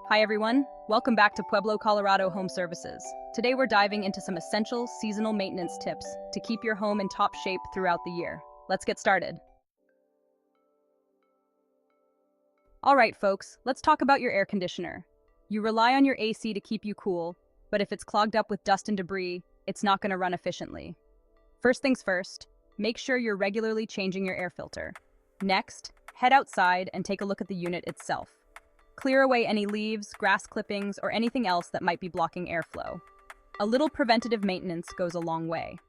Hi everyone, welcome back to Pueblo Colorado Home Services. Today we're diving into some essential seasonal maintenance tips to keep your home in top shape throughout the year. Let's get started. Alright folks, let's talk about your air conditioner. You rely on your AC to keep you cool, but if it's clogged up with dust and debris, it's not going to run efficiently. First things first, make sure you're regularly changing your air filter. Next, head outside and take a look at the unit itself. Clear away any leaves, grass clippings, or anything else that might be blocking airflow. A little preventative maintenance goes a long way.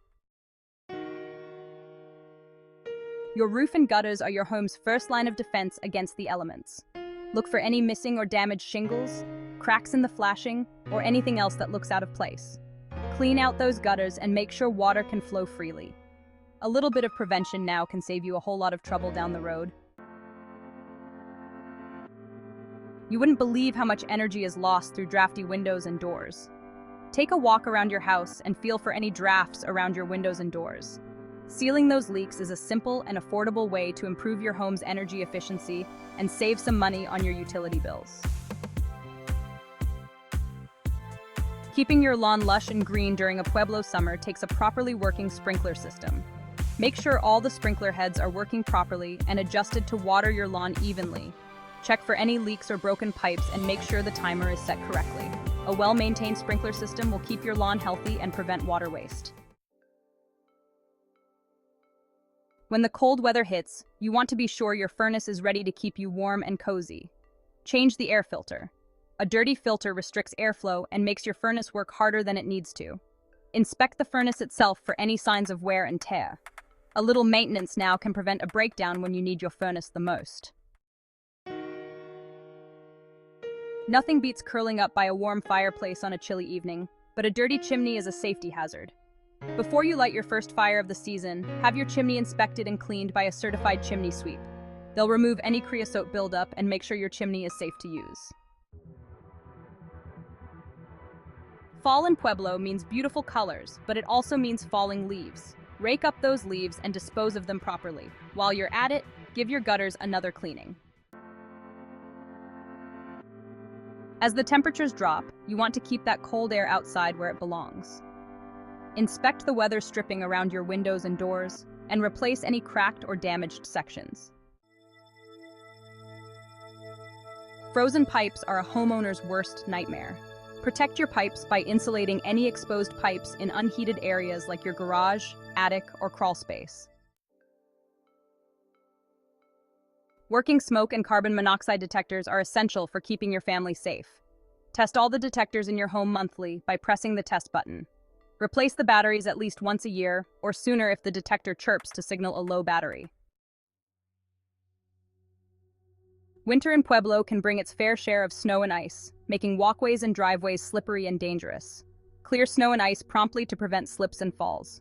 Your roof and gutters are your home's first line of defense against the elements. Look for any missing or damaged shingles, cracks in the flashing, or anything else that looks out of place. Clean out those gutters and make sure water can flow freely. A little bit of prevention now can save you a whole lot of trouble down the road. You wouldn't believe how much energy is lost through drafty windows and doors. Take a walk around your house and feel for any drafts around your windows and doors. Sealing those leaks is a simple and affordable way to improve your home's energy efficiency and save some money on your utility bills. Keeping your lawn lush and green during a Pueblo summer takes a properly working sprinkler system. Make sure all the sprinkler heads are working properly and adjusted to water your lawn evenly. Check for any leaks or broken pipes and make sure the timer is set correctly. A well-maintained sprinkler system will keep your lawn healthy and prevent water waste. When the cold weather hits, you want to be sure your furnace is ready to keep you warm and cozy. Change the air filter. A dirty filter restricts airflow and makes your furnace work harder than it needs to. Inspect the furnace itself for any signs of wear and tear. A little maintenance now can prevent a breakdown when you need your furnace the most. Nothing beats curling up by a warm fireplace on a chilly evening, but a dirty chimney is a safety hazard. Before you light your first fire of the season, have your chimney inspected and cleaned by a certified chimney sweep. They'll remove any creosote buildup and make sure your chimney is safe to use. Fall in Pueblo means beautiful colors, but it also means falling leaves. Rake up those leaves and dispose of them properly. While you're at it, give your gutters another cleaning. As the temperatures drop, you want to keep that cold air outside where it belongs. Inspect the weather stripping around your windows and doors, and replace any cracked or damaged sections. Frozen pipes are a homeowner's worst nightmare. Protect your pipes by insulating any exposed pipes in unheated areas like your garage, attic, or crawl space. Working smoke and carbon monoxide detectors are essential for keeping your family safe. Test all the detectors in your home monthly by pressing the test button. Replace the batteries at least once a year, or sooner if the detector chirps to signal a low battery. Winter in Pueblo can bring its fair share of snow and ice, making walkways and driveways slippery and dangerous. Clear snow and ice promptly to prevent slips and falls.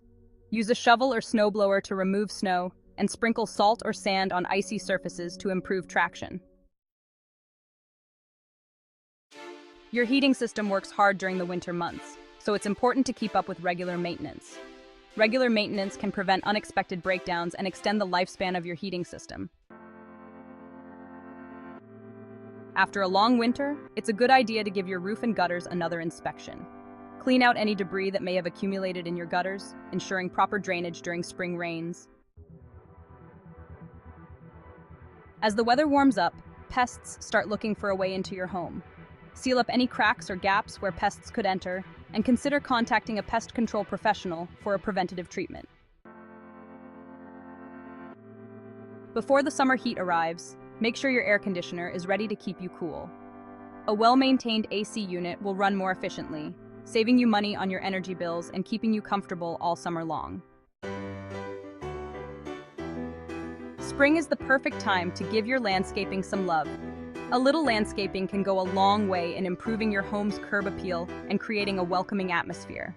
Use a shovel or snowblower to remove snow, and sprinkle salt or sand on icy surfaces to improve traction. Your heating system works hard during the winter months, so it's important to keep up with regular maintenance. Regular maintenance can prevent unexpected breakdowns and extend the lifespan of your heating system. After a long winter, it's a good idea to give your roof and gutters another inspection. Clean out any debris that may have accumulated in your gutters, ensuring proper drainage during spring rains. As the weather warms up, pests start looking for a way into your home. Seal up any cracks or gaps where pests could enter, and consider contacting a pest control professional for a preventative treatment. Before the summer heat arrives, make sure your air conditioner is ready to keep you cool. A well-maintained AC unit will run more efficiently, saving you money on your energy bills and keeping you comfortable all summer long. Spring is the perfect time to give your landscaping some love. A little landscaping can go a long way in improving your home's curb appeal and creating a welcoming atmosphere.